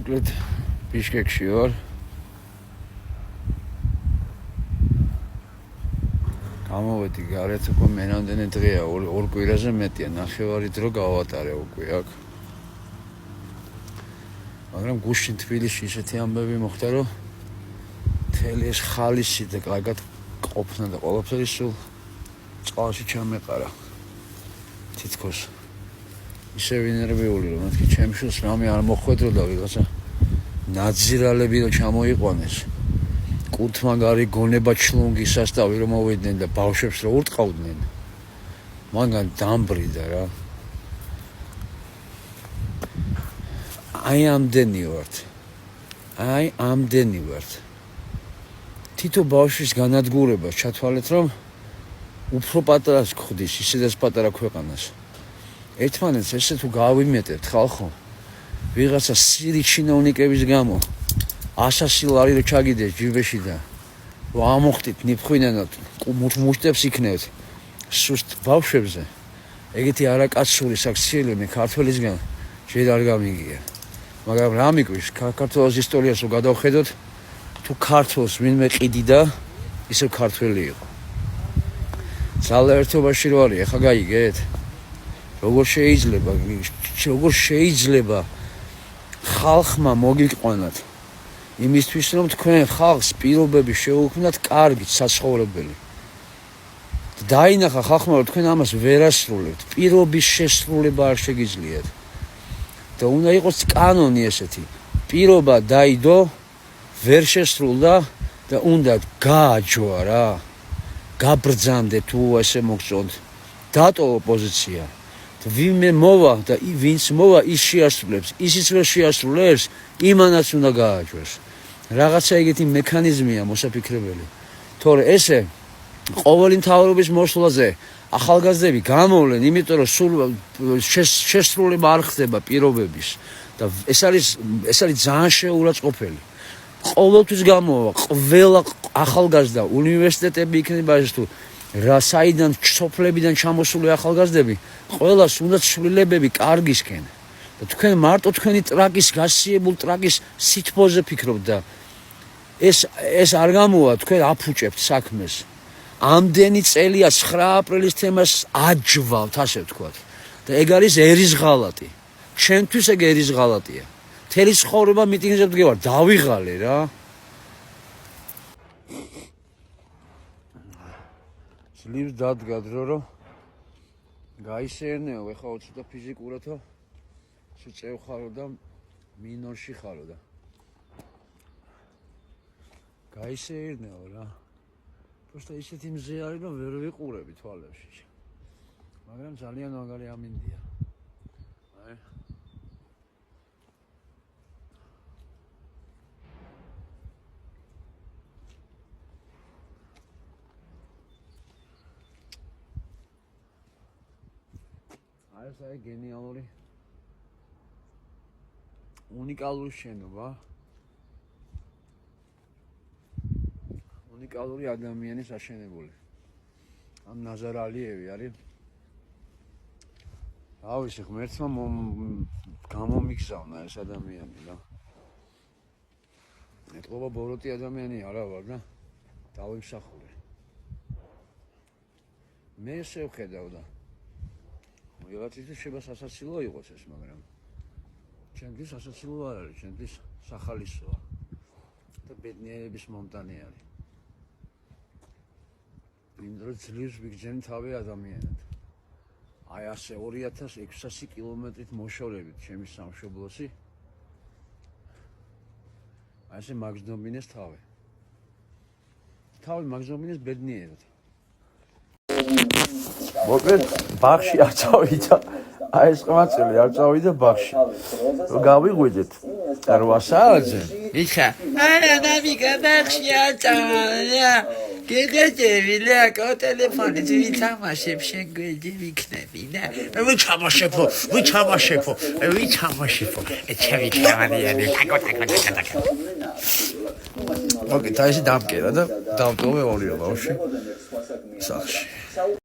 მოკლედ ბიშკეკში ვარ. გამოვედი გარეთ უკვე მენამდენი დღეა, ორ კვირაზე მეტია, ნახევარი დრო გავატარე უკვე აქ. მაგრამ გუშინ თბილისში ისეთი ამბები მოხდა, რომ მთელი ეს ხალისი და კარგად ყოფნა და ყველაფერი სულ წყალში ჩამეყარა. თითქოს ისე ვინერვიული, რომ მეთქი ჩემს შულს რამე არ მოხვედროდა ვიღაცა ნაძირალები რომ ჩამოიყვანეს. კუთმაგარი გონება ჩლუნგი სასტავი რომ მოვიდნენ და ბავშვებს რო ურტყავდნენ. მაგან დამბრიდა რა. აი ამდენი ვართ. თითო ბავშვის განადგურებას ჩათვალეთ, რომ უფრო პატარას გხდის ისედაც პატარა ქვეყანას. ერთმანეთს ესე თუ გავიმეტებთ ხალხო, ვიღაცა სირი ჩინოვნიკების გამო 100 ლარი რო ჩაგიდეს ჯიბეში და ამოხტით ნიფხვინენოთ, მუშტებს იქნევთ სუსტ ბავშვებზე. ეგეთი არაკაცური საქციელები ქართველისგან ჯერ არ გამიგია. მაგრამ რა მიკვირს საქართველოს ისტორიას რო გადავხედოთ, თუ ქართლს ვინმე ყიდიდა, ისევ ქართველი იყო. ძალა ერთობაში რო არის, ახლა გაიგეთ? როგორ შეიძლება ხალხმა მოგიყვანათ იმისთვის, რომ თქვენ ხალხს პირობები შეუქმნათ კარგი საცხოვრებელი. დაინახა ხალხმა, რომ თქვენ ამას ვერ ასრულებთ, პირობის შესრულება არ შეგიძლიათ. და უნდა იყოს კანონი ესეთი, პირობა დაიდო, ვერ შესრულდა და უნდა გააჯვა რა. გაბრძანდე თუ ესე მოგწონთ. დატოვო პოზიცია. ვინმე მოვა და ვინც მოვა ის შეასრულებს, ისიც ვერ შეასრულებს, იმანაც უნდა გააჯვეს. რაღაცა ეგეთი მექანიზმია მოსაფიქრებელი. თორე ესე ყოველი მთავრობის მოსვლაზე ახალგაზრდები გამოვლენ, იმიტომ რომ სულ შესრულება არ ხდება პირობების და ეს არის ძალიან შეურაცხყოფელი. ყოველთვის გამოვა ყველა ახალგაზრდა უნივერსიტეტები იქნება ეს თუ რა საიდან სოფლებიდან ჩამოსული ახალგაზრდები, ყველას უნდა ცვლილებები კარგისკენ. და თქვენ მარტო თქვენი ტრაკის გასიებულ ტრაკის სითბოზე ფიქრობთ და ეს არ გამოვა, თქვენ აფუჭებთ საქმეს. ამდენი წელია 9 აპრილის თემას აჯვავთ, ასე ვთქვათ. და ეგ არის ერის ღალატი. ჩემთვის ეგ ერის ღალატია. მთელი ცხოვრება მიტინგზე ვდგევარ, დავიღალე რა. ძლივს დადგა დრო, რომ გაისერნეო, ეხლა ცოტა ფიზიკურათო შეწევ ხარო და მინორში ხარო და გაისერნეო რა. просто ისეთი მზე არის, რომ ვერ ვიყურები თვალებში. მაგრამ ძალიან მაგარი ამინდია. აი ეს არის გენიალური უნიკალური შენობა. უნიკალური ადამიანის აშენებული. ამ ნაზარ ალიევი არის. რა ვიცი, ღმერთმა გამომიგზავნა ეს ადამიანი რა. ეთყობა ბოროტი ადამიანი არა ვარ და დავიმსახურე. მე ესე ვხედავ და ვიღაცისთვის შეიძლება სასაცილო იყოს ეს, მაგრამ ჩემთვის სასაცილო არ არის, ჩემთვის სახალისოა და ბედნიერების მომტანი არის. ვინმე ძლივს ვიგრძენ თავი ადამიანად. აი ასე 2600 კილომეტრით მოშორებით ჩემი სამშობლოსი. აი ესე მაგზნობინეს თავი. თავი მაგზნობინეს ბედნიერად. მოკლედ ბაღში არ წავიდა. აი ეს ყმაწილი არ წავიდა ბაღში. რომ გავიღვიძეთ 8 საათზე. იხა, არა ნავიგა ბაღში არ წავიდა. გეგეჯები ლაკო ტელეფონით ვიცამაშებ შენ გვერდი ვიქნები და ვიცამაშებო. ეჩები კამარიანი ტაკო. მოკლედ აი ეს დამკერა და დავტოვე ორი ბავშვი სახში.